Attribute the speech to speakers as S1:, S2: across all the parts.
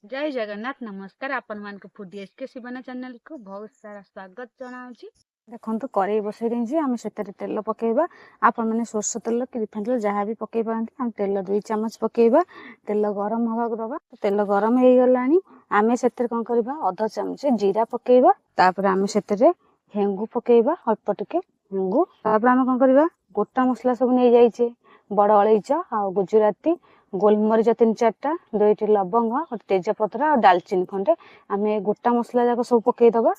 S1: जय जगन्नाथ नमस्कार आपण मान फूडी एसके शिवाना चैनल को बहुत सारा स्वागत जनाऊँगी। देखो कड़े बसई देजी आम से तेल पकेबा आपण मैंने सोर्ष तेल कि रिफाइन तेल जहाँ भी पकई पारती आम तेल 2 चामच पकेबा तेल गरम हवा दबा तेल गरम हो गला आम से कौन करवा अध चामच जीरा पकेबा तापर आम से हेंगू पकेबा अल्प टिके हेंगू तापर आम कौन करवा गोटा मसला सब नहीं जाइए बड़ अलैच आ गुजराती गोलमरीच 3-4टा 2टी लवंग और तेजपत्र और दालचीनी खंडे आम गोटा मसला जाक सब पकईदबा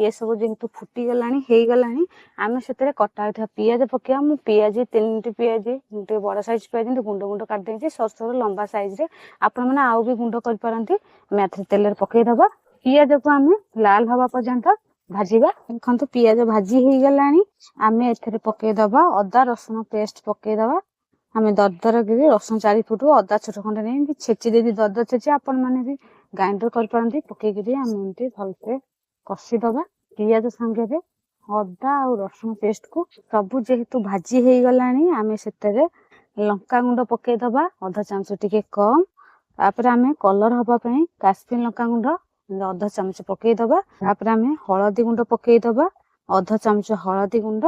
S1: ये सब जेहेतु फुटी गला आम से कटा पियाज पकड़ा मु पियाज 3टी पियाज गोटे बड़ साइज पियाज गुंड गुंड काटिदेची सर लंबा साइज रे आपण मैंने आउ भी गुंड करपारती आम तेल पकईदबा पियाज को आम लाल हवा पर्यंत भाजिबा देखो पियाज भाजी हो गला आम ए पकईदबा अदा रसुण पेस्ट पकईदबा आम दरदर गिरी रसुण 4 फुट अदा छोट खंडे नहीं छेची दे दरदर छेची आपण मैंने भी ग्राइंडर करपारती पकईकरी आम एमती भलसे कषिदबा पियाज सांगे अदा और रसुण पेस्ट को सबू जेहेतु भाजी हो गला आम से लंका गुंड पकईदबा अधा चामच टिके कम तापर आम कलर हवापाई काश्मीर लंका गुंड अधा चामच पकईदबा तापर आम हलदी गुंड पकईदबा अधा चामच हलदी गुंड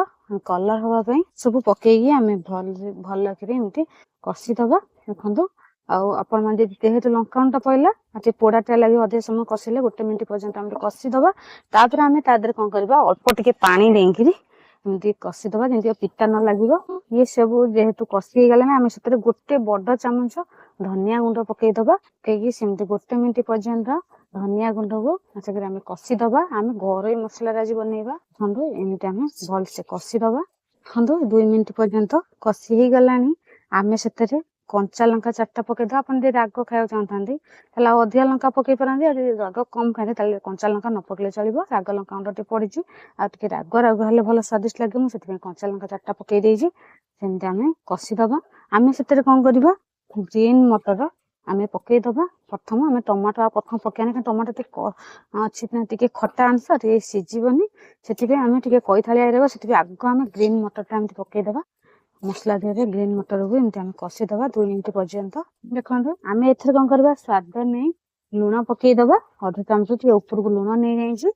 S1: कलर हवापाई सब पकईकी आम भल एमती कषिदबा देखो आपण मैंने जेहेतु लंका गुंड पड़ा पोड़ा टा लगे अधिक समय कषिले 1 मिनिट पर्यंत आम कषिदबा तापर आम तादर कौन करवा अल्प टिके पानी देकरी एमती कषिदबा जमी पिता न लगे ये सब जेहेतु कषि गला आम से गोटे बड़ चामच धनिया गुंड पकईदबा पकईकी सेमती 1 मिनिट पर्यंत धनिया गुंड को आम कषिदबा आम घर मसला आज बनइबा खंडु एमती आम भलसे कषिदबा खंडु 2 मिनिट पर्यंत कषि हो गला आम से कंचा लंका 4टा पकईदबा आप राग खाया चाहते अधिका लंका पकई पारती राग कम खाए कंचा लंका न पकड़े चलो राग लंका गुंड पड़ी आगे राग राग हेल्ले भल स्वादिष्ट लगे मुझे कंचा लंका 4टा पकई देसी सेमती आम कषिदबा आम से कौन करवा ग्रीन मटर आम पकईदबा प्रथम आम टमाटो प्रथम पकईना टमाटो अच्छी खटा अंश सीझबनी से आम कई थालिया रहा से आग आम ग्रीन मटर एमती पकईदबा मसला देह ग्रीन मटर को एमती आम कषिदबा 2 मिनिट पर्यंत देखो आम एथर कौन करवा स्वाद नहीं लुण पकईदबा अध चामच ऊपर को लुण नहीं जाइए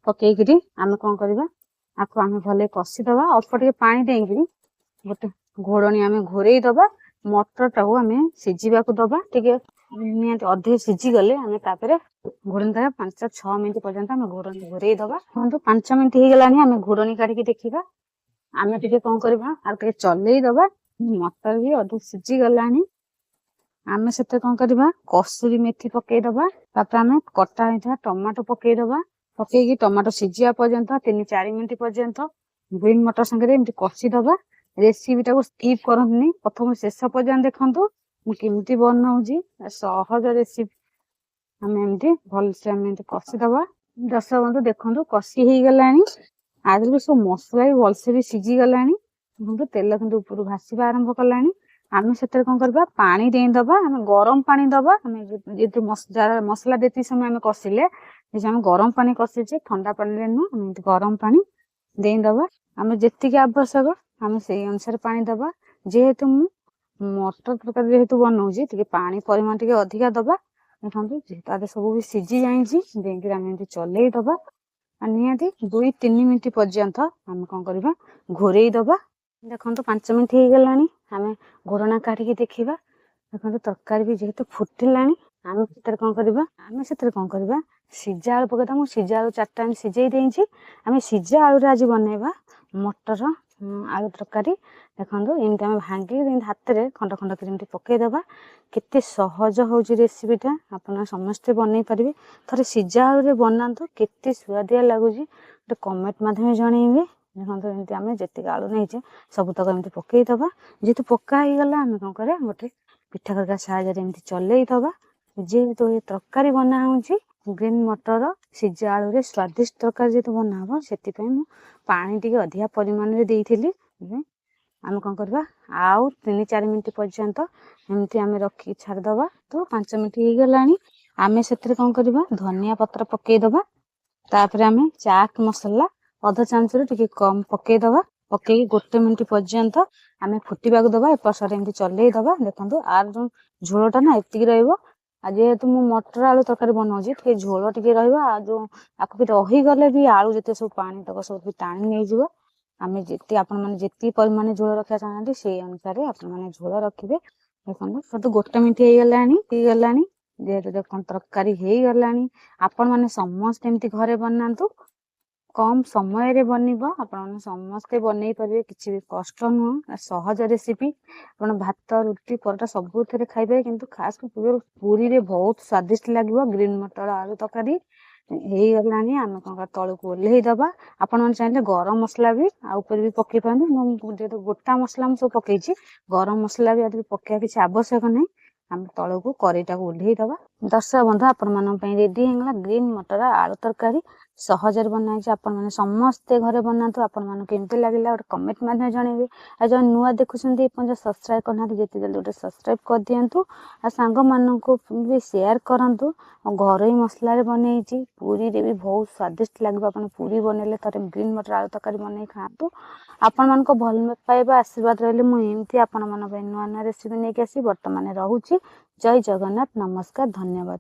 S1: पकईकरी आम कौन करवा आपको आम भले कषिदबा अल्प टे पानी देकरी गोटे घोड़नी आम घोरईदबा मटर टाक आम सीझा दबा टे निहाती अधिक सीझीगले आम तापर घोड़नी दबा 5-6 मिनिट पर्यंत आम घोड़नी घोरईदबा 5 मिनिट हो गला आम घोड़नी काढ़ी देखा आम टे कौन करवा आगे चलईदबा मटर भी अधिक सीझीगला आम से कौन करवा कसूरी मेथी पकईदबा तापर आम कटा होता टमाटो पकईदबा पकईकी टमाटो सीझा पर्यंत 3-4 मिनिट पर्यंत ग्रीन मटर संगे एमती कषिदबा रेसिपी टाक स्किप करनी प्रथम शेष पर्यंत देखु मुझे बनाऊँगी सहज रेसिपी आम एमती भलसे आम कषिदबा दर्शक बंधु देखो कषि हो गला आज भी सब मसला भी भलसे भी सीझीगला देखो तेल कि ऊपर भाषा आरंभ कला आम से कौन करवा पानी देदबा आम गरम पानी दबा आम जो मसला देती समय आम कषिले आम गरम पानी कषिचे ठंडा पानी नुह गरम पानी देदबा आम जी आवश्यक आम से अनुसार पानी दबा जेहेतु मु मटर तरकारी जेहेतु बनाऊँगी टे पानी परिमाण टे अधिका दबा देखो जेहेतु सब भी सीझी जाइए आम चलईदबा निहाती 2-3 मिनिट पर्यंत आम कौन करवा घोरईदबा देखो 5 मिनिट हो गला आम घोड़ना काढ़ी देखा देखो तरकारी भी जेहेतु फुटिला आम से कौन करवा आम से कौन करवा सीझा आलू पकईदा मुझे सीझा आलू 4टा आम सीझे देती आम सीझा आलू आज बनइबा मटर आलू तरकारी देखो एमती आम भांगी हाथ में खंड खंड कर पकईदबा केते सहज हो रेसिपीटा आप समस्ते बनई पारे थे सीझा आलू बनातु केते सुआदिया लगुच गोटे कमेंट माध्यम जनइबे देखो एमती आम जी आलू नहीं सबतक एमती पकईदबा जेहेतु पका गला आम कौन कर गोटे पिठा खरका साहय चलईदबा जेहेतु ये तरकारी बना हो ग्रीन मटर सीझा आलू स्वादिष्ट तरकारी जेहेतु बनाब से पानी टे अधिका परिमाण में देती आम कौन करवा आउ 3-4 मिनिट पर्यंत एमती आम रखी छाड़दबा तो 5 मिनिट हो गला आम से कौन करवा धनिया पत्र पकईदबा तापर आम चाट मसला अध चामच टे कम पकईदबा पकई 1 मिनिट पर्यंत आम फुटवाक दबा एपट साइड एमती चलईदबा देखो आर जो झोलटा ना एतिक रही आज जेहेतु मु मटर आलू तरकारी बनाऊँगी टे झोल टे रहा जो आपको भी रहीगले भी आलू जिते सब पानी तक सब भी टाणी नहीं आम जी आपने परिमाण झोल रखा चाहते से अनुसार आपने झोल रखिए। देखो तो गोटे मिनिट हो गलानी जेहेतु देख तरकारी हो गलानी आपण मैंने समस्त एमती घरे बनातु कम समय रे बनइबो आपण समस्ते बनई पारे किसी भी कष्ट नुह सहज रेसिपी आप भात रुटी परोटा सबू थे खाइबे किंतु खास पूरी रे बहुत स्वादिष्ट लगे ग्रीन मटर आलू तरकारी हो गलानी आम कौन तलू को ओल्हे दबा आपण मैंने चाहिए गरम मसला भी आउपर भी पकई पाते जेहेतु गोटा मसला मुझे सब पकई गरम मसला भी पकड़ा किसी आवश्यक नहीं आम तलू को करेटा को ओल्हे दबा। दर्शक बंधु आपण मान रेडी होगा ग्रीन मटर आलू तरकारी सहज बनाई आपण मैंने समस्ते घरे बनातु आपण मन केमती लगे गोटे कमेंट माध्यम जनइबे आ जो नुआ देखुं सब्सक्राइब करना जिते जल्दी गोटे सब्सक्राइब कर दिंतु आ सांग मानू भी शेयर करंतु घर मसला बनई पूरी रे भी बहुत स्वादिष्ट लगे आप पूरी बनइले थे ग्रीन मटर आलू तरकारी बनई खातु आपण मान भल पाइबा आशीर्वाद रही मुझे आपण नुआ नुआ रेसिपी नहीं आसी बर्तमान रोचे। जय जगन्नाथ नमस्कार धन्यवाद।